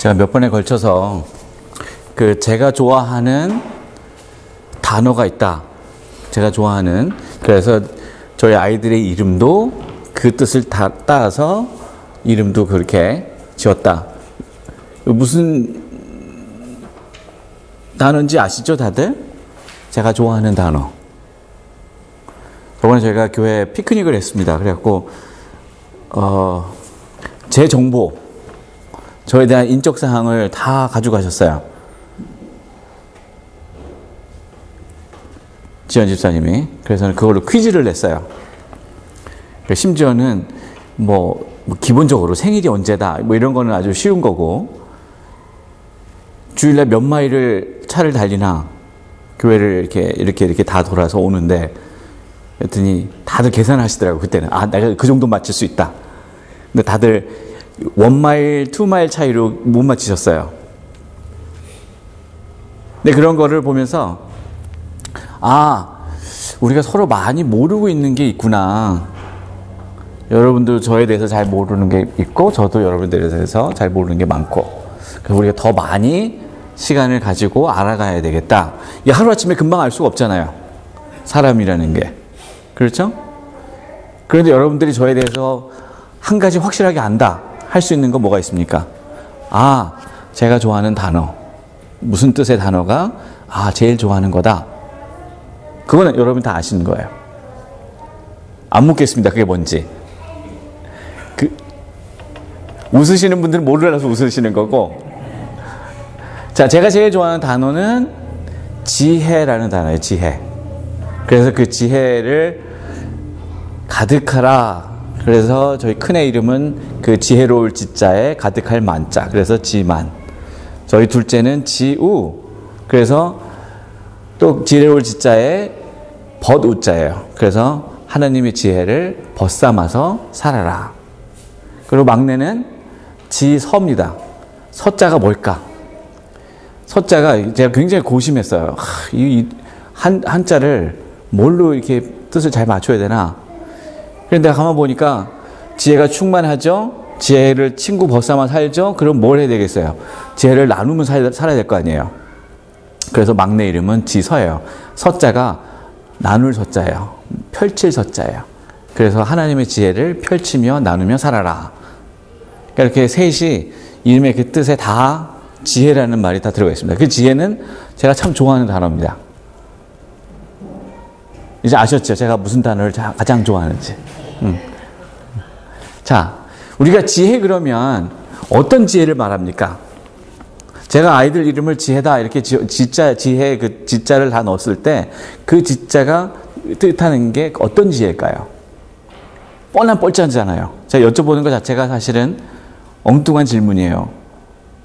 제가 몇 번에 걸쳐서 제가 좋아하는 단어가 있다. 제가 좋아하는. 그래서 저희 아이들의 이름도 그 뜻을 따서 이름도 그렇게 지었다. 무슨 단어인지 아시죠, 다들? 제가 좋아하는 단어. 저번에 저희가 교회 피크닉을 했습니다. 그래갖고 제 정보, 저에 대한 인적 사항을 다 가져가셨어요. 지연 집사님이. 그래서 그걸로 퀴즈를 냈어요. 심지어는 기본적으로 생일이 언제다 이런 거는 아주 쉬운 거고, 주일날 몇 마일을 차를 달리나 교회를 이렇게 다 돌아서 오는데, 그랬더니 다들 계산하시더라고요. 그때는 내가 그 정도 맞출 수 있다. 근데 다들 1마일, 2마일 차이로 못 맞히셨어요. 근데 그런 거를 보면서 우리가 서로 많이 모르고 있는 게 있구나. 여러분도 저에 대해서 잘 모르는 게 있고, 저도 여러분들에 대해서 잘 모르는 게 많고, 그래서 우리가 더 많이 시간을 가지고 알아가야 되겠다. 이게 하루아침에 금방 알 수가 없잖아요. 사람이라는 게. 그렇죠? 그런데 여러분들이 저에 대해서 한 가지 확실하게 안다. 할 수 있는 거 뭐가 있습니까? 제가 좋아하는 단어. 무슨 뜻의 단어가 제일 좋아하는 거다. 그거는 여러분 다 아시는 거예요. 안 묻겠습니다. 그게 뭔지. 웃으시는 분들은 모르라서 웃으시는 거고. 자, 제가 제일 좋아하는 단어는 지혜라는 단어예요. 지혜. 그래서 그 지혜를 가득하라. 그래서 저희 큰애 이름은 그 지혜로울 지자에 가득할 만자. 그래서 지만. 저희 둘째는 지우. 그래서 또 지혜로울 지자에 벗우자예요. 그래서 하나님의 지혜를 벗삼아서 살아라. 그리고 막내는 지서입니다. 서자가 뭘까? 서자가 제가 굉장히 고심했어요. 이 한자를 뭘로 이렇게 뜻을 잘 맞춰야 되나? 그런데 가만 보니까 지혜가 충만하죠? 지혜를 친구 벗삼아 살죠? 그럼 뭘 해야 되겠어요? 지혜를 나누면 살아야 될 거 아니에요? 그래서 막내 이름은 지서예요. 서자가 나눌 서자예요. 펼칠 서자예요. 그래서 하나님의 지혜를 펼치며 나누며 살아라. 그러니까 이렇게 셋이 이름의 그 뜻에 다 지혜라는 말이 다 들어가 있습니다. 그 지혜는 제가 참 좋아하는 단어입니다. 이제 아셨죠? 제가 무슨 단어를 가장 좋아하는지. 자, 우리가 지혜 그러면 어떤 지혜를 말합니까? 제가 아이들 이름을 지혜다 이렇게 지혜 그 지자를 다 넣었을 때 그 지자가 뜻하는 게 어떤 지혜일까요? 뻔한 뻘짜잖아요. 제가 여쭤보는 것 자체가 사실은 엉뚱한 질문이에요.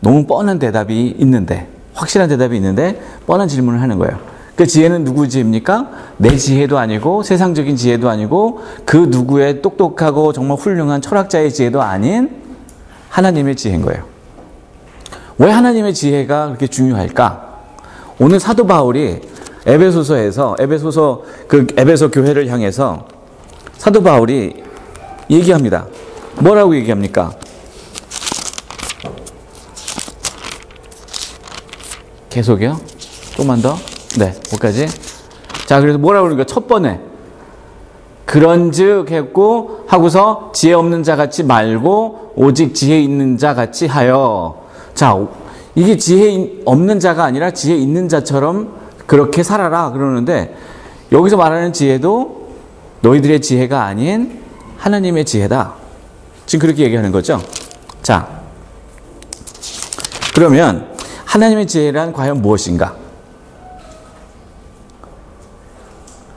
너무 뻔한 대답이 있는데, 확실한 대답이 있는데 뻔한 질문을 하는 거예요. 그 지혜는 누구 지혜입니까? 내 지혜도 아니고 세상적인 지혜도 아니고 그 누구의 똑똑하고 정말 훌륭한 철학자의 지혜도 아닌 하나님의 지혜인 거예요. 왜 하나님의 지혜가 그렇게 중요할까? 오늘 사도 바울이 에베소서에서 에베소 교회를 향해서 사도 바울이 얘기합니다. 뭐라고 얘기합니까? 계속이요? 조금만 더? 네, 거기까지. 자, 그래서 뭐라고 그러니까 첫 번에 그런즉 했고 하고서 지혜 없는 자 같이 말고 오직 지혜 있는 자 같이 하여. 자, 이게 지혜 없는 자가 아니라 지혜 있는 자처럼 그렇게 살아라 그러는데, 여기서 말하는 지혜도 너희들의 지혜가 아닌 하나님의 지혜다. 지금 그렇게 얘기하는 거죠. 자, 그러면 하나님의 지혜란 과연 무엇인가?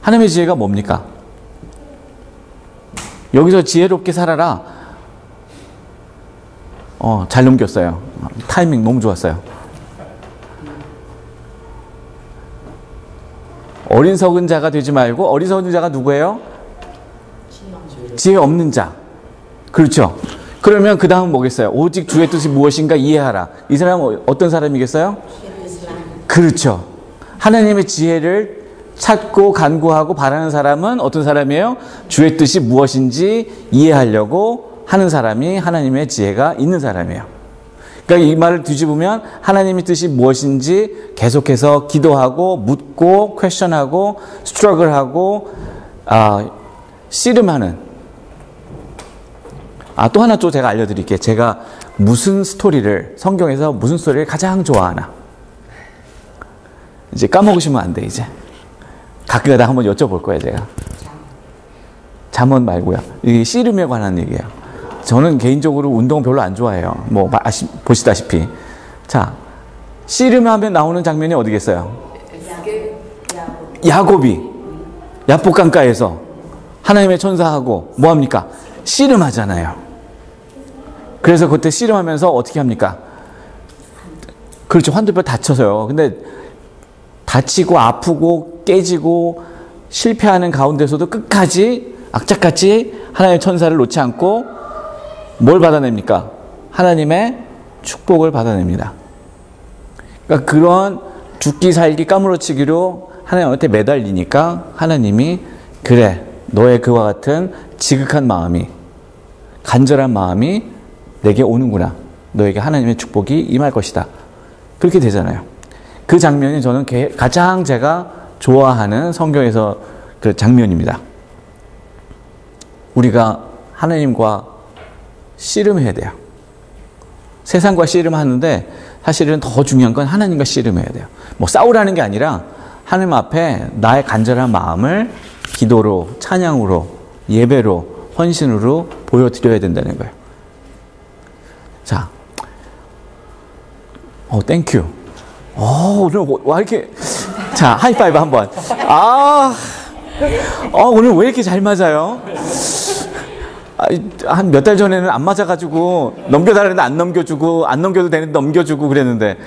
하나님의 지혜가 뭡니까? 여기서 지혜롭게 살아라. 잘 넘겼어요. 타이밍 너무 좋았어요. 어리석은 자가 되지 말고, 어리석은 자가 누구예요? 지혜 없는 자. 그렇죠. 그러면 그 다음 뭐겠어요? 오직 주의 뜻이 무엇인가 이해하라. 이 사람은 어떤 사람이겠어요? 그렇죠. 하나님의 지혜를 찾고 간구하고 바라는 사람은 어떤 사람이에요? 주의 뜻이 무엇인지 이해하려고 하는 사람이 하나님의 지혜가 있는 사람이에요. 그러니까 이 말을 뒤집으면 하나님의 뜻이 무엇인지 계속해서 기도하고 묻고 퀘스천하고 스트러글하고 씨름하는. 또 하나 또 제가 알려드릴게요. 제가 무슨 스토리를 성경에서 무슨 스토리를 가장 좋아하나. 이제 까먹으시면 안 돼. 이제 가끔가다 한번 여쭤볼 거예요. 제가 잠언 말고요. 이게 씨름에 관한 얘기예요. 저는 개인적으로 운동 별로 안 좋아해요. 뭐 보시다시피. 자, 씨름하면 나오는 장면이 어디겠어요? 야곱이 야복강가에서 하나님의 천사하고 뭐합니까? 씨름하잖아요. 그래서 그때 씨름하면서 어떻게 합니까? 그렇죠. 환도뼈 다쳐서요. 근데 다치고 아프고 깨지고 실패하는 가운데서도 끝까지 악착같이 하나님의 천사를 놓지 않고 뭘 받아냅니까? 하나님의 축복을 받아냅니다. 그러니까 그런 죽기 살기 까무러치기로 하나님한테 매달리니까 하나님이 그래, 너의 그와 같은 지극한 마음이, 간절한 마음이 내게 오는구나. 너에게 하나님의 축복이 임할 것이다. 그렇게 되잖아요. 그 장면이 저는 가장 제가 좋아하는 성경에서 그 장면입니다. 우리가 하나님과 씨름해야 돼요. 세상과 씨름하는데 사실은 더 중요한 건 하나님과 씨름해야 돼요. 뭐 싸우라는 게 아니라 하나님 앞에 나의 간절한 마음을 기도로, 찬양으로, 예배로, 헌신으로 보여드려야 된다는 거예요. 자, 땡큐. 오늘 와 이렇게, 자, 하이파이브 한번. 오늘 왜 이렇게 잘 맞아요? 한 몇 달 전에는 안 맞아가지고 넘겨달라는데 안 넘겨주고, 안 넘겨도 되는데 넘겨주고 그랬는데,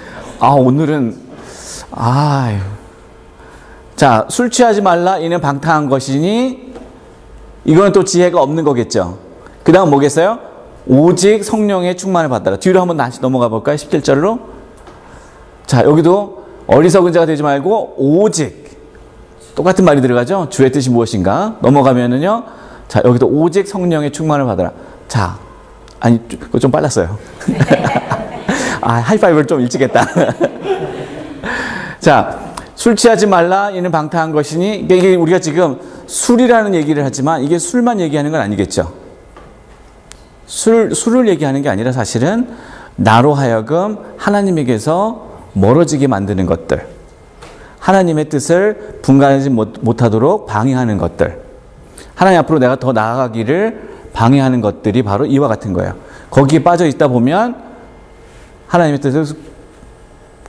오늘은, 자, 술 취하지 말라 이는 방탕한 것이니, 이거는 또 지혜가 없는 거겠죠. 그 다음 뭐겠어요? 오직 성령의 충만을 받아라. 뒤로 한번 다시 넘어가 볼까요? 17절로. 자, 여기도 어리석은 자가 되지 말고 오직, 똑같은 말이 들어가죠. 주의 뜻이 무엇인가. 넘어가면은요, 자, 여기도 오직 성령의 충만을 받아라. 자, 그거 좀 빨랐어요. 하이파이브를 좀 일찍 했다. 자, 술 취하지 말라 이는 방탕한 것이니, 이게 우리가 지금 술이라는 얘기를 하지만 이게 술만 얘기하는 건 아니겠죠. 술을 얘기하는 게 아니라 사실은 나로 하여금 하나님에게서 멀어지게 만드는 것들, 하나님의 뜻을 분간하지 못하도록 방해하는 것들, 하나님 앞으로 내가 더 나아가기를 방해하는 것들이 바로 이와 같은 거예요. 거기에 빠져 있다 보면 하나님의 뜻을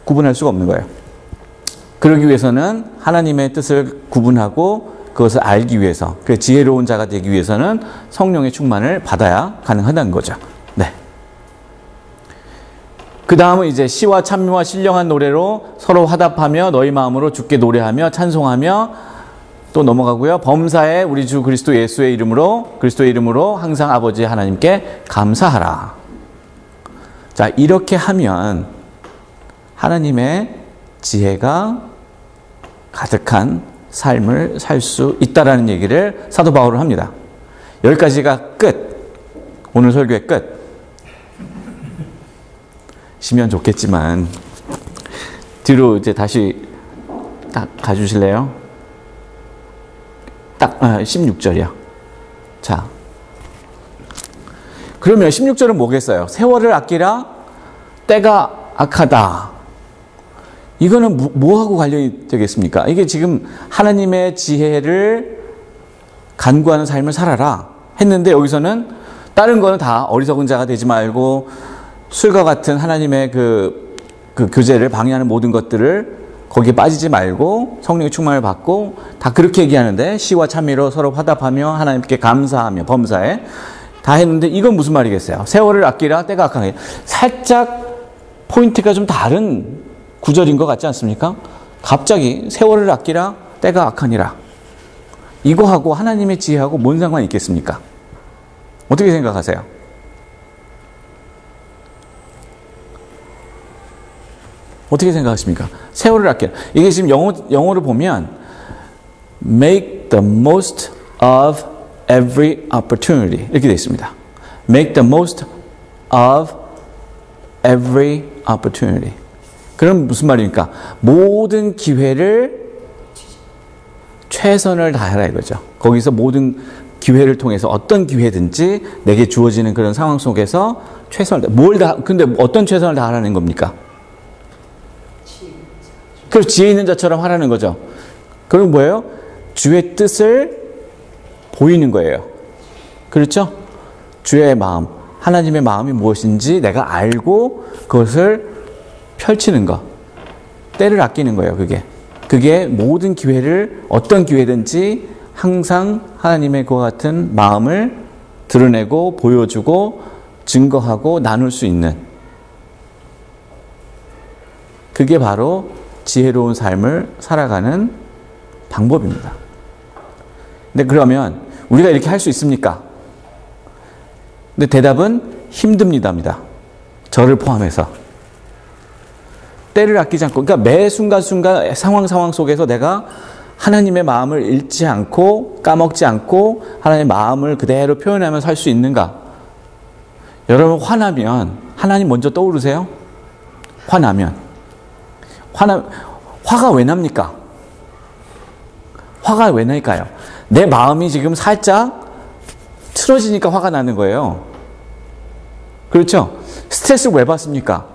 구분할 수가 없는 거예요. 그러기 위해서는 하나님의 뜻을 구분하고 그것을 알기 위해서, 그 지혜로운 자가 되기 위해서는 성령의 충만을 받아야 가능하다는 거죠. 네. 그 다음은 이제 시와 찬미와 신령한 노래로 서로 화답하며 너희 마음으로 주께 노래하며 찬송하며, 또 넘어가고요. 범사에 우리 주 그리스도 예수의 이름으로, 그리스도의 이름으로 항상 아버지 하나님께 감사하라. 자, 이렇게 하면 하나님의 지혜가 가득한 삶을 살 수 있다라는 얘기를 사도 바울은 합니다. 여기까지가 끝. 오늘 설교의 끝. 시면 좋겠지만 뒤로 이제 다시 딱 가주실래요? 딱 16절이요. 자, 그러면 16절은 뭐겠어요? 세월을 아끼라 때가 악하다. 이거는 뭐하고 관련이 되겠습니까? 이게 지금 하나님의 지혜를 간구하는 삶을 살아라 했는데, 여기서는 다른 거는 다 어리석은 자가 되지 말고 술과 같은 하나님의 그 교제를 방해하는 모든 것들을 거기에 빠지지 말고 성령의 충만을 받고, 다 그렇게 얘기하는데, 시와 찬미로 서로 화답하며 하나님께 감사하며 범사에 다 했는데, 이건 무슨 말이겠어요? 세월을 아끼라 때가 악하게. 살짝 포인트가 좀 다른 구절인 것 같지 않습니까? 갑자기 세월을 아끼라 때가 악하니라. 이거하고 하나님의 지혜하고 뭔 상관이 있겠습니까? 어떻게 생각하세요? 어떻게 생각하십니까? 세월을 아끼라. 이게 지금 영어로 보면 make the most of every opportunity 이렇게 되어 있습니다. make the most of every opportunity. 그럼 무슨 말입니까? 모든 기회를 최선을 다하라 이거죠. 거기서 모든 기회를 통해서 어떤 기회든지 내게 주어지는 그런 상황 속에서 최선을 근데 어떤 최선을 다하라는 겁니까? 그래서 지혜 있는 자처럼 하라는 거죠. 그럼 뭐예요? 주의 뜻을 보이는 거예요. 그렇죠? 주의 마음, 하나님의 마음이 무엇인지 내가 알고 그것을 펼치는 것. 때를 아끼는 거예요, 그게 모든 기회를, 어떤 기회든지 항상 하나님의 그와 같은 마음을 드러내고 보여주고 증거하고 나눌 수 있는, 그게 바로 지혜로운 삶을 살아가는 방법입니다. 근데 그러면 우리가 이렇게 할 수 있습니까? 근데 대답은 힘듭니다입니다. 저를 포함해서. 때를 아끼지 않고, 그러니까 매 순간순간 상황 속에서 내가 하나님의 마음을 잃지 않고 까먹지 않고 하나님의 마음을 그대로 표현하면서 살 수 있는가? 여러분, 화나면 하나님 먼저 떠오르세요? 화가 왜 납니까? 화가 왜 날까요? 내 마음이 지금 살짝 틀어지니까 화가 나는 거예요. 그렇죠? 스트레스를 왜 받습니까?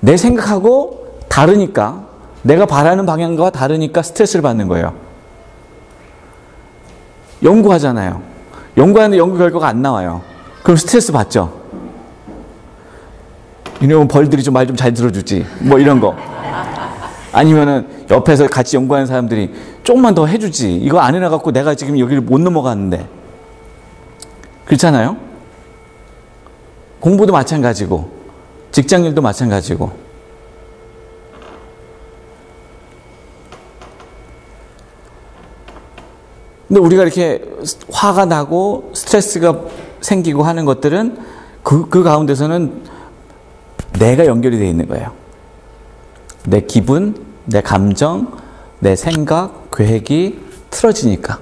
내 생각하고 다르니까, 내가 바라는 방향과 다르니까 스트레스를 받는 거예요. 연구하잖아요. 연구하는데 연구 결과가 안 나와요. 그럼 스트레스 받죠? 이놈 벌들이 좀 말 좀 잘 들어주지. 뭐 이런 거. 아니면은 옆에서 같이 연구하는 사람들이 조금만 더 해주지. 이거 안 해놔갖고 내가 지금 여기를 못 넘어갔는데. 그렇잖아요? 공부도 마찬가지고, 직장일도 마찬가지고. 근데 우리가 이렇게 화가 나고 스트레스가 생기고 하는 것들은 그 가운데서는 내가 연결이 되어 있는 거예요. 내 기분, 내 감정, 내 생각, 계획이 틀어지니까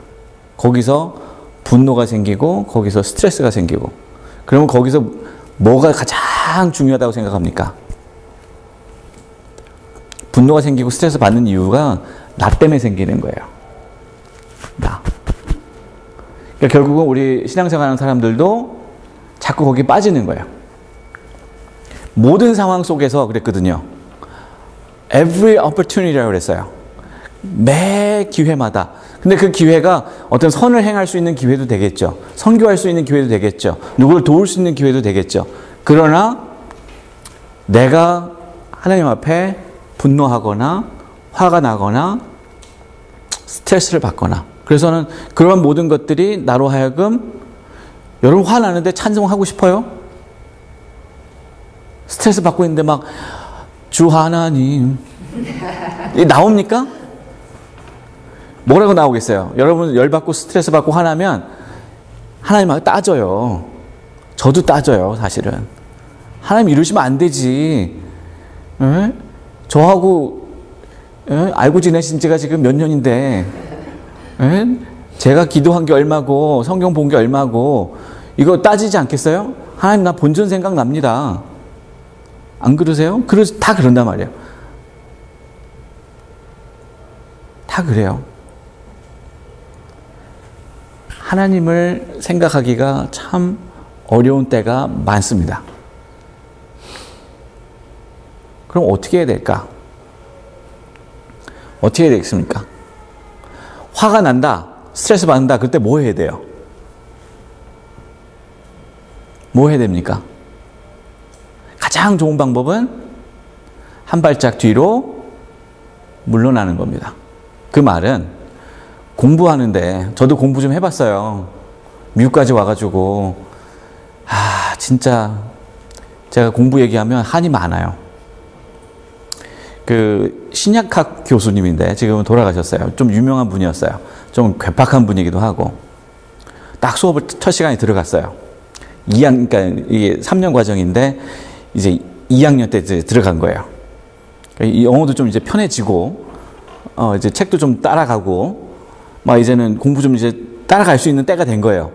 거기서 분노가 생기고 거기서 스트레스가 생기고, 그러면 거기서 뭐가 가장 중요하다고 생각합니까? 분노가 생기고 스트레스 받는 이유가 나 때문에 생기는 거예요. 나. 그러니까 결국은 우리 신앙생활하는 사람들도 자꾸 거기에 빠지는 거예요. 모든 상황 속에서 그랬거든요. Every opportunity라고 그랬어요. 매 기회마다. 근데 그 기회가 어떤 선을 행할 수 있는 기회도 되겠죠. 선교할 수 있는 기회도 되겠죠. 누구를 도울 수 있는 기회도 되겠죠. 그러나 내가 하나님 앞에 분노하거나 화가 나거나 스트레스를 받거나, 그래서는 그런 모든 것들이 나로 하여금, 여러분 화나는데 찬송하고 싶어요? 스트레스 받고 있는데 막 주 하나님 이게 나옵니까? 뭐라고 나오겠어요? 여러분 열받고 스트레스 받고 화나면 하나님하고 따져요. 저도 따져요. 사실은 하나님 이러시면 안 되지. 에? 저하고 알고 지내신 지가 지금 몇 년인데, 에? 제가 기도한 게 얼마고 성경 본 게 얼마고 이거 따지지 않겠어요? 하나님 나 본전 생각납니다. 안 그러세요? 다 그런단 말이에요. 다 그래요. 하나님을 생각하기가 참 어려운 때가 많습니다. 그럼 어떻게 해야 될까? 어떻게 해야 되겠습니까? 화가 난다, 스트레스 받는다, 그때 뭐 해야 돼요? 뭐 해야 됩니까? 가장 좋은 방법은 한 발짝 뒤로 물러나는 겁니다. 그 말은 공부하는데, 저도 공부 좀 해봤어요. 미국까지 와가지고 진짜 제가 공부 얘기하면 한이 많아요. 그 신약학 교수님인데 지금은 돌아가셨어요. 좀 유명한 분이었어요. 좀 괴팍한 분이기도 하고. 딱 수업을 첫 시간에 들어갔어요. 그러니까 이게 3년 과정인데 이제 2학년 때 이제 들어간 거예요. 이 영어도 좀 이제 편해지고, 이제 책도 좀 따라가고, 막 이제는 공부 좀 이제 따라갈 수 있는 때가 된 거예요.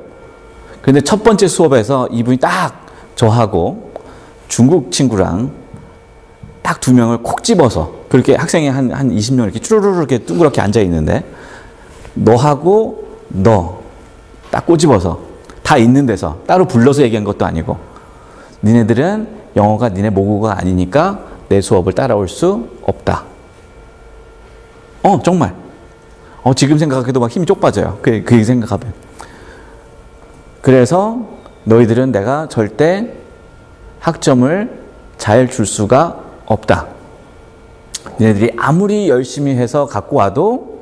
근데 첫 번째 수업에서 이분이 딱 저하고 중국 친구랑 딱 두 명을 콕 집어서, 그렇게 학생이 한 20명 이렇게 쭈루루루 이렇게 둥그렇게 앉아 있는데, 너하고 너 딱 꼬집어서 다 있는 데서 따로 불러서 얘기한 것도 아니고, 니네들은 영어가 니네 모국어가 아니니까 내 수업을 따라올 수 없다. 정말. 지금 생각해도 막 힘이 쪽 빠져요. 그 생각하면. 그래서 너희들은 내가 절대 학점을 잘 줄 수가 없다. 너희들이 아무리 열심히 해서 갖고 와도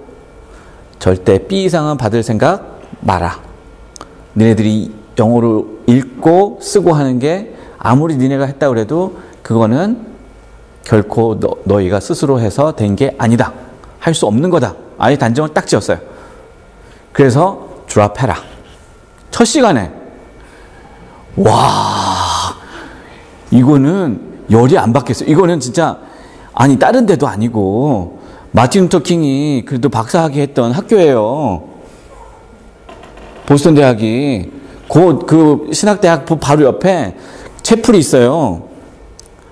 절대 B 이상은 받을 생각 마라. 너희들이 영어로 읽고 쓰고 하는 게 아무리 너희가 했다고 해도 그거는 결코 너희가 스스로 해서 된 게 아니다. 할 수 없는 거다. 아예 단정을 딱 지었어요. 그래서 드랍해라. 첫 시간에. 와, 이거는 열이 안 받겠어요. 이거는 진짜, 아니 다른 데도 아니고 마틴 루터 킹이 그래도 박사학위 했던 학교예요. 보스턴 대학이. 그 신학대학 바로 옆에 채플이 있어요.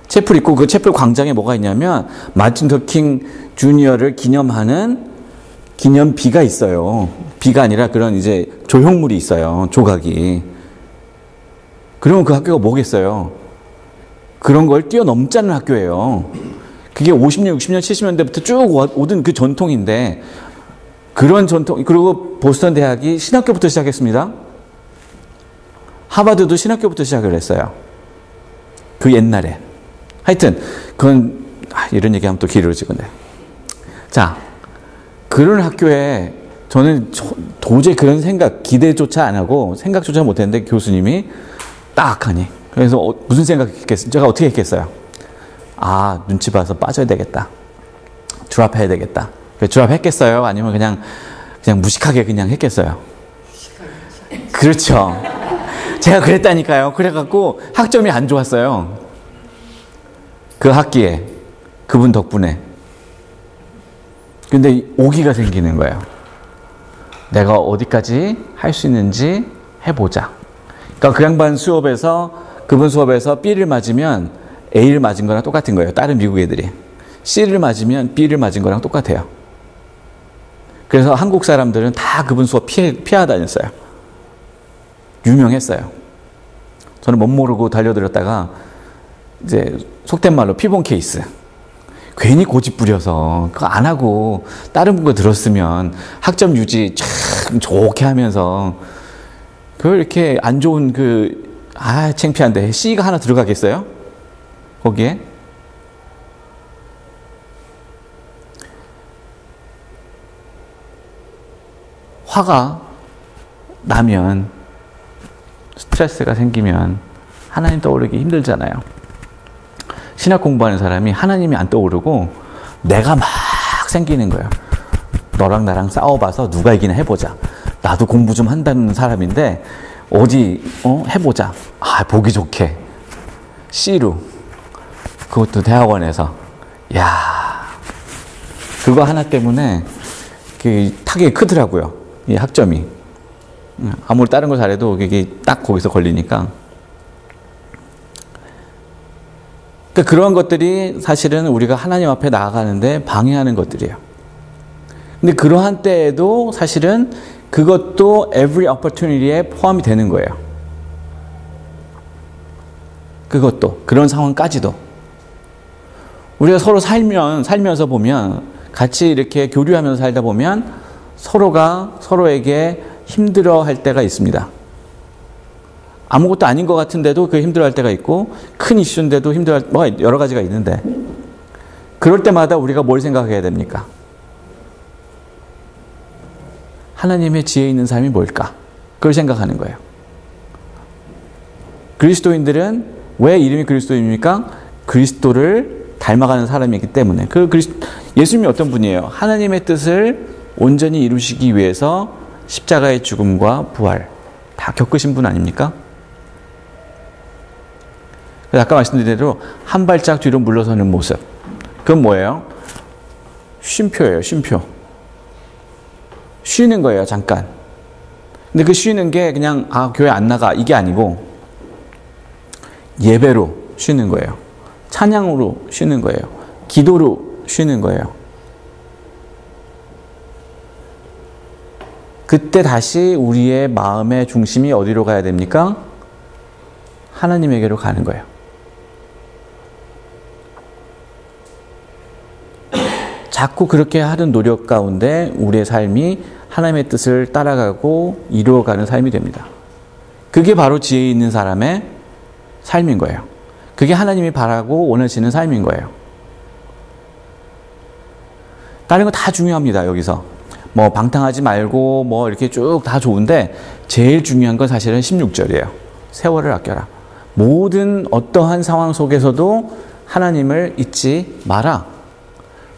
채플 있고, 그 채플 광장에 뭐가 있냐면 마틴 루터 킹 주니어를 기념하는 기념비가 있어요. 비가 아니라 그런 이제 조형물이 있어요. 조각이. 그러면 그 학교가 뭐겠어요? 그런 걸 뛰어넘자는 학교예요. 그게 50년, 60년, 70년대부터 쭉 오던 그 전통인데, 그런 전통, 그리고 보스턴 대학이 신학교부터 시작했습니다. 하버드도 신학교부터 시작을 했어요. 그 옛날에. 하여튼, 그건, 이런 얘기하면 또 길어지겠네. 자, 그런 학교에 저는 도저히 그런 기대조차 안 하고 생각조차 못 했는데 교수님이 딱 하니. 그래서 무슨 생각했겠어요? 제가 어떻게 했겠어요? 눈치 봐서 빠져야 되겠다. 드랍해야 되겠다. 드랍했겠어요? 아니면 그냥 무식하게 그냥 했겠어요? 그렇죠. 제가 그랬다니까요. 그래갖고 학점이 안 좋았어요. 그 학기에. 그분 덕분에. 근데 오기가 생기는 거예요. 내가 어디까지 할 수 있는지 해보자. 그러니까 그 양반 그분 수업에서 B를 맞으면 A를 맞은 거랑 똑같은 거예요. 다른 미국 애들이. C를 맞으면 B를 맞은 거랑 똑같아요. 그래서 한국 사람들은 다 그분 수업 피하 다녔어요. 유명했어요. 저는 못 모르고 달려들었다가 이제 속된 말로 피본 케이스. 괜히 고집 부려서 그거 안 하고 다른 분 거 들었으면 학점 유지 참 좋게 하면서 그걸 이렇게 안 좋은 창피한데 C가 하나 들어가겠어요? 거기에? 화가 나면, 스트레스가 생기면 하나님 떠오르기 힘들잖아요. 신학 공부하는 사람이 하나님이 안 떠오르고 내가 막 생기는 거예요. 너랑 나랑 싸워봐서 누가 이기나 해보자. 나도 공부 좀 한다는 사람인데 어디 해보자. 보기 좋게 C로, 그것도 대학원에서. 야, 그거 하나 때문에 타격이 크더라고요. 이 학점이. 아무리 다른 거 잘해도 이게 딱 거기서 걸리니까. 그러니까 그러한 것들이 사실은 우리가 하나님 앞에 나아가는데 방해하는 것들이에요. 근데 그러한 때에도 사실은 그것도 every opportunity에 포함이 되는 거예요. 그것도, 그런 상황까지도. 우리가 서로 살면서 보면, 같이 이렇게 교류하면서 살다 보면 서로가 서로에게 힘들어 할 때가 있습니다. 아무것도 아닌 것 같은데도 그 힘들어 할 때가 있고, 큰 이슈인데도 힘들어 할, 여러 가지가 있는데, 그럴 때마다 우리가 뭘 생각해야 됩니까? 하나님의 지혜 있는 삶이 뭘까? 그걸 생각하는 거예요. 그리스도인들은 왜 이름이 그리스도입니까? 그리스도를 닮아가는 사람이기 때문에. 예수님이 어떤 분이에요? 하나님의 뜻을 온전히 이루시기 위해서 십자가의 죽음과 부활 다 겪으신 분 아닙니까? 그래서 아까 말씀드린 대로 한 발짝 뒤로 물러서는 모습. 그건 뭐예요? 쉼표예요, 쉼표. 쉬는 거예요, 잠깐. 근데 그 쉬는 게 그냥 교회 안 나가 이게 아니고 예배로 쉬는 거예요. 찬양으로 쉬는 거예요. 기도로 쉬는 거예요. 그때 다시 우리의 마음의 중심이 어디로 가야 됩니까? 하나님에게로 가는 거예요. 자꾸 그렇게 하는 노력 가운데 우리의 삶이 하나님의 뜻을 따라가고 이루어가는 삶이 됩니다. 그게 바로 지혜 있는 사람의 삶인 거예요. 그게 하나님이 바라고 원하시는 삶인 거예요. 다른 거 다 중요합니다. 여기서 뭐 방탕하지 말고 뭐 이렇게 쭉 다 좋은데 제일 중요한 건 사실은 16절이에요. 세월을 아껴라. 모든 어떠한 상황 속에서도 하나님을 잊지 마라.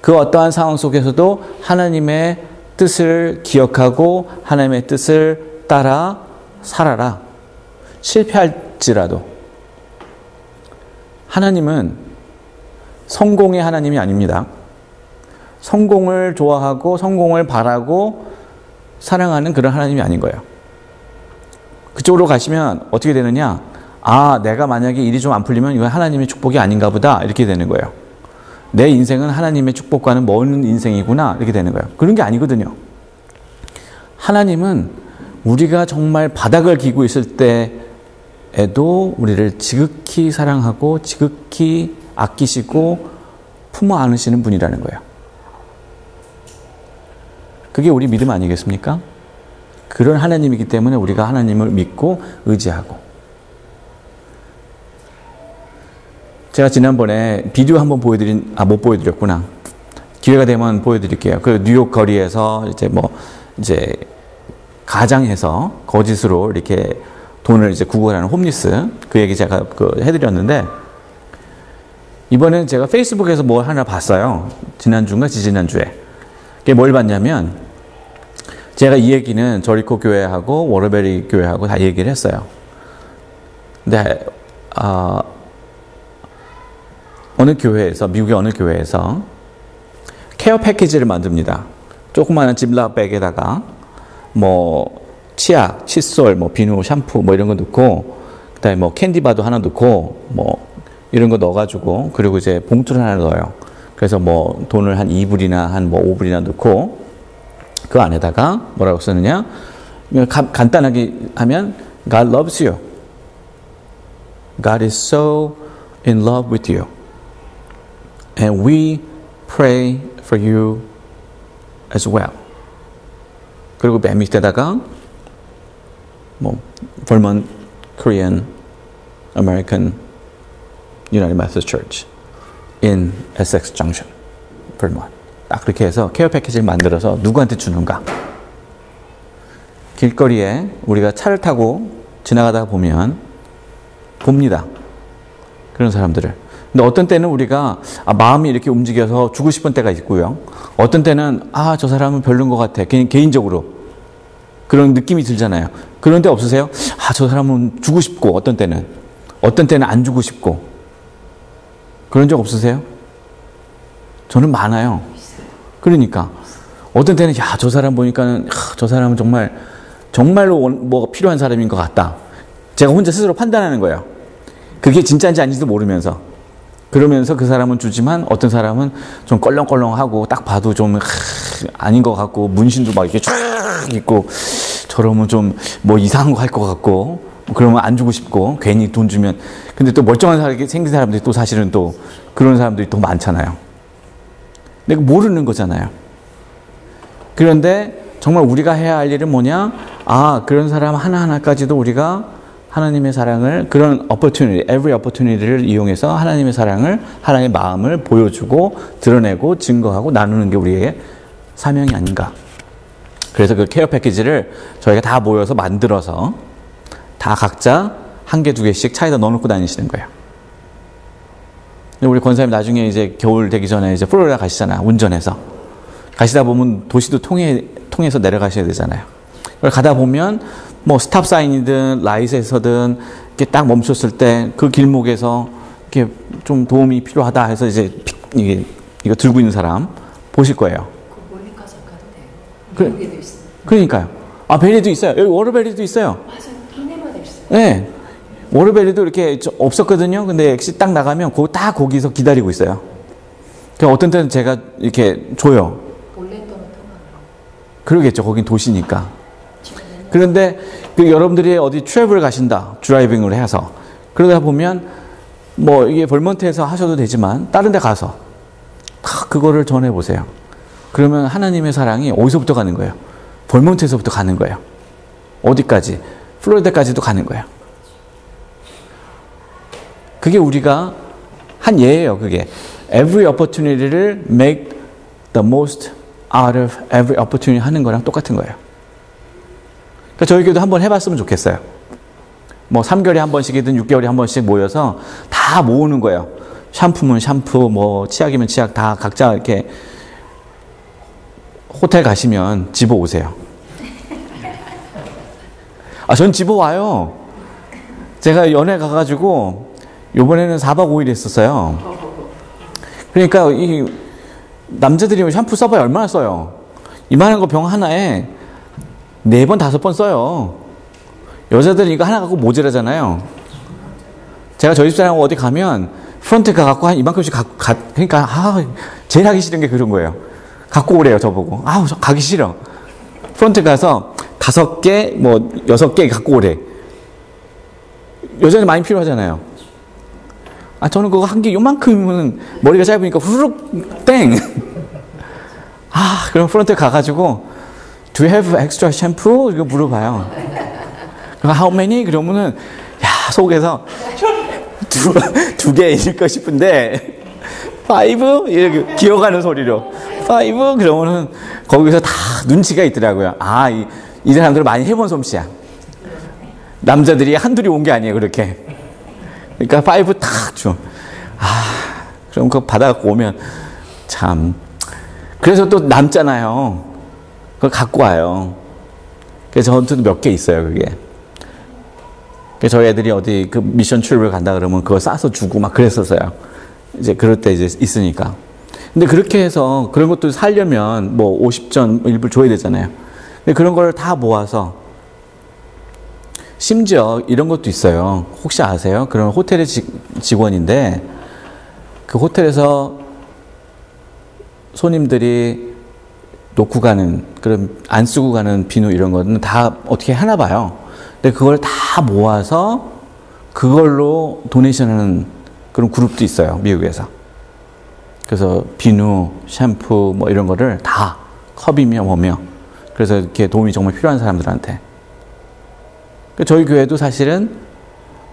그 어떠한 상황 속에서도 하나님의 뜻을 기억하고 하나님의 뜻을 따라 살아라. 실패할지라도. 하나님은 성공의 하나님이 아닙니다. 성공을 좋아하고 성공을 바라고 사랑하는 그런 하나님이 아닌 거예요. 그쪽으로 가시면 어떻게 되느냐? 아, 내가 만약에 일이 좀 안 풀리면 이건 하나님의 축복이 아닌가 보다 이렇게 되는 거예요. 내 인생은 하나님의 축복과는 먼 인생이구나 이렇게 되는 거예요. 그런 게 아니거든요. 하나님은 우리가 정말 바닥을 기고 있을 때에도 우리를 지극히 사랑하고 지극히 아끼시고 품어 안으시는 분이라는 거예요. 그게 우리 믿음 아니겠습니까? 그런 하나님이기 때문에 우리가 하나님을 믿고 의지하고. 제가 지난번에 비디오 한번 못 보여드렸구나. 기회가 되면 보여드릴게요. 그 뉴욕 거리에서 이제 가장해서 거짓으로 이렇게 돈을 이제 구걸하는 홈리스. 그 얘기 제가 해드렸는데, 이번엔 제가 페이스북에서 뭐 하나 봤어요. 지난주인가 지지난주에. 그게 뭘 봤냐면, 제가 이 얘기는 저리코 교회하고 워러베리 교회하고 다 얘기를 했어요. 근데, 어느 교회에서, 미국의 어느 교회에서 케어 패키지를 만듭니다. 조그마한 집라백에다가 뭐 치약, 칫솔, 뭐 비누, 샴푸 뭐 이런 거 넣고, 그다음에 뭐 캔디바도 하나 넣고 뭐 이런 거 넣어가지고, 그리고 이제 봉투를 하나 넣어요. 그래서 뭐 돈을 한 2불이나 한 뭐 5불이나 넣고, 그 안에다가 뭐라고 쓰느냐? 간단하게 하면 God loves you. God is so in love with you. And we pray for you as well. 그리고 맨 밑에다가 뭐 Vermont Korean American United Methodist Church in Essex Junction, Vermont. 딱 그렇게 해서 케어 패키지를 만들어서 누구한테 주는가? 길거리에 우리가 차를 타고 지나가다 보면 봅니다. 그런 사람들을. 근데 어떤 때는 우리가 마음이 이렇게 움직여서 주고 싶은 때가 있고요. 어떤 때는 저 사람은 별론 것 같아. 개인적으로 그런 느낌이 들잖아요. 그런 데 없으세요? 저 사람은 주고 싶고, 어떤 때는 안 주고 싶고. 그런 적 없으세요? 저는 많아요. 그러니까 어떤 때는 저 사람 보니까는 저 사람은 정말로 뭐가 필요한 사람인 것 같다. 제가 혼자 스스로 판단하는 거예요. 그게 진짜인지 아닌지도 모르면서. 그러면서 그 사람은 주지만 어떤 사람은 좀 껄렁껄렁하고 딱 봐도 좀 아닌 것 같고, 문신도 막 이렇게 쫙 있고, 저러면 좀 뭐 이상한 거 할 것 같고, 그러면 안 주고 싶고, 괜히 돈 주면. 근데 또 멀쩡한 사람이 생긴 사람들이 또 사실은 또 그런 사람들이 또 많잖아요. 내가 모르는 거잖아요. 그런데 정말 우리가 해야 할 일은 뭐냐? 그런 사람 하나하나까지도 우리가 하나님의 사랑을, 그런 opportunity, every opportunity를 이용해서 하나님의 사랑을, 하나님의 마음을 보여주고 드러내고 증거하고 나누는 게 우리의 사명이 아닌가. 그래서 그 케어 패키지를 저희가 다 모여서 만들어서 다 각자 한 개, 두 개씩 차에다 넣어놓고 다니시는 거예요. 우리 권사님 나중에 이제 겨울 되기 전에 이제 플로리다 가시잖아요. 운전해서. 가시다 보면 도시도 통해서 내려가셔야 되잖아요. 가다 보면 뭐 스탑 사인이든 라이트에서든 이렇게 딱 멈췄을 때 그 길목에서 이렇게 좀 도움이 필요하다 해서 이제 이거 들고 있는 사람 보실 거예요. 그 멀리까지 가도 돼요. 그러니까요. 베리도 있어요. 여기 워러베리도 있어요. 맞아요. 동네마다 있어요. 네. 워터밸리도 이렇게 좀 없었거든요. 근데 엑시 딱 나가면 다 거기서 기다리고 있어요. 그러니까 어떤 때는 제가 이렇게 줘요. 올랜도는 더 많아요. 그러겠죠. 거긴 도시니까. 그런데 여러분들이 어디 트래블 가신다. 드라이빙을 해서. 그러다 보면 뭐 이게 벌몬트에서 하셔도 되지만 다른 데 가서 다 그거를 전해보세요. 그러면 하나님의 사랑이 어디서부터 가는 거예요? 벌몬트에서부터 가는 거예요. 어디까지? 플로리다까지도 가는 거예요. 그게 우리가 한 예예요. 그게 every opportunity를 make the most out of every opportunity 하는 거랑 똑같은 거예요. 그러니까 저희 교회도 한번 해봤으면 좋겠어요. 뭐 3개월에 한 번씩이든 6개월에 한 번씩 모여서 다 모으는 거예요. 샴푸면 샴푸, 뭐 치약이면 치약 다 각자 이렇게 호텔 가시면 집어 오세요. 전 집어 와요. 제가 연애 가가지고 요번에는 4박 5일 했었어요. 그러니까 이 남자들이 샴푸 써봐야 얼마나 써요? 이만한 거 병 하나에 4번, 5번 써요. 여자들은 이거 하나 갖고 모자라잖아요. 제가 저희 집사람 어디 가면 프런트 가갖고 한 이만큼씩 그러니까 제일 하기 싫은 게 그런 거예요. 갖고 오래요, 저보고. 저 가기 싫어. 프런트 가서 5개, 뭐 6개 갖고 오래. 여자는 많이 필요하잖아요. 저는 그거 한 개 요만큼은 머리가 짧으니까 후루룩 땡. 그럼 프런트 가가지고 Do you have extra shampoo? 이거 물어봐요. How many? 그러면은 속에서 두 개일까 싶은데 5? 이렇게 기어가는 소리로 5? 그러면은 거기서 다 눈치가 있더라고요. 이 사람들은 많이 해본 솜씨야. 남자들이 한둘이 온 게 아니에요, 그렇게. 그러니까 5 탁 줘. 그럼 그거 받아갖고 오면 참. 그래서 또 남잖아요. 그걸 갖고 와요. 그래서 저한테도 몇 개 있어요, 그게. 그래서 저희 애들이 어디 그 미션 출입을 간다 그러면 그거 싸서 주고 막 그랬었어요. 이제 그럴 때 이제 있으니까. 근데 그렇게 해서 그런 것도 살려면 뭐 50전 일부 줘야 되잖아요. 근데 그런 걸 다 모아서 심지어 이런 것도 있어요. 혹시 아세요? 그런 호텔의 직원인데 그 호텔에서 손님들이 놓고 가는 그런 안 쓰고 가는 비누 이런 거는 다 어떻게 하나 봐요. 근데 그걸 다 모아서 그걸로 도네이션하는 그런 그룹도 있어요. 미국에서. 그래서 비누, 샴푸 뭐 이런 거를 다 컵이며 뭐며 그래서 이렇게 도움이 정말 필요한 사람들한테. 저희 교회도 사실은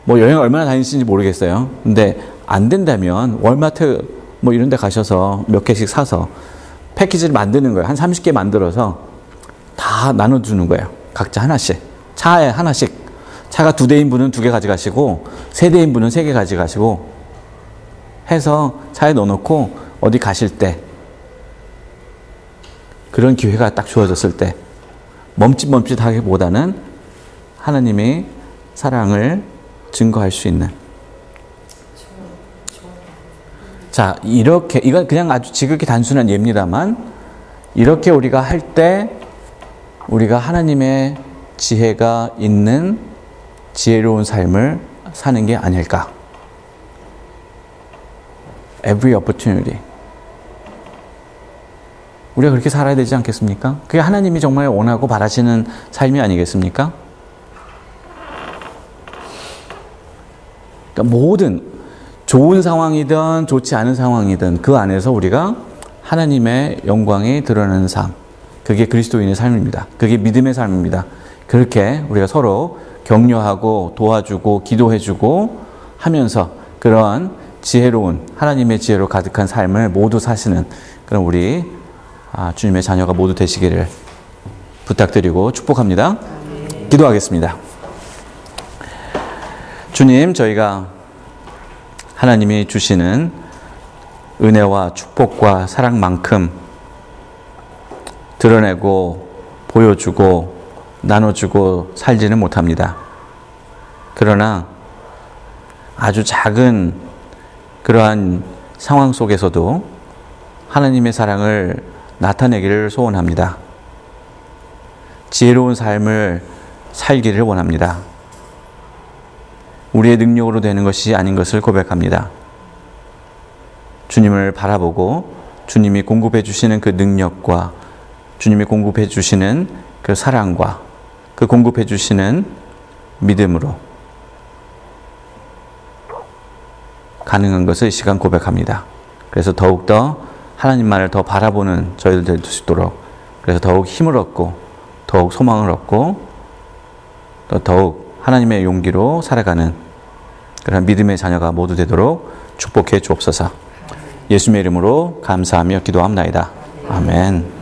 뭐 여행 얼마나 다니시는지 모르겠어요. 근데 안 된다면 월마트 뭐 이런 데 가셔서 몇 개씩 사서 패키지를 만드는 거예요. 한 30개 만들어서 다 나눠주는 거예요. 각자 하나씩. 차에 하나씩. 차가 2대인 분은 2개 가져가시고 3대인 분은 3개 가져가시고 해서 차에 넣어놓고 어디 가실 때 그런 기회가 딱 주어졌을 때 멈칫멈칫하기보다는 하나님의 사랑을 증거할 수 있는. 자, 이렇게 이건 그냥 아주 지극히 단순한 예입니다만 이렇게 우리가 할 때 우리가 하나님의 지혜가 있는 지혜로운 삶을 사는 게 아닐까. Every opportunity. 우리가 그렇게 살아야 되지 않겠습니까? 그게 하나님이 정말 원하고 바라시는 삶이 아니겠습니까? 그러니까 모든 좋은 상황이든 좋지 않은 상황이든 그 안에서 우리가 하나님의 영광이 드러나는 삶. 그게 그리스도인의 삶입니다. 그게 믿음의 삶입니다. 그렇게 우리가 서로 격려하고 도와주고 기도해주고 하면서 그러한 지혜로운 하나님의 지혜로 가득한 삶을 모두 사시는 그런 우리 주님의 자녀가 모두 되시기를 부탁드리고 축복합니다. 기도하겠습니다. 주님, 저희가 하나님이 주시는 은혜와 축복과 사랑만큼 드러내고 보여주고 나눠주고 살지는 못합니다. 그러나 아주 작은 그러한 상황 속에서도 하나님의 사랑을 나타내기를 소원합니다. 지혜로운 삶을 살기를 원합니다. 우리의 능력으로 되는 것이 아닌 것을 고백합니다. 주님을 바라보고 주님이 공급해 주시는 그 능력과 주님이 공급해 주시는 그 사랑과 그 공급해 주시는 믿음으로 가능한 것을 이 시간 고백합니다. 그래서 더욱더 하나님만을 더 바라보는 저희들 될 수 있도록, 그래서 더욱 힘을 얻고 더욱 소망을 얻고 또 더욱 하나님의 용기로 살아가는 그런 믿음의 자녀가 모두 되도록 축복해 주옵소서. 예수님의 이름으로 감사하며 기도합나이다. 아멘.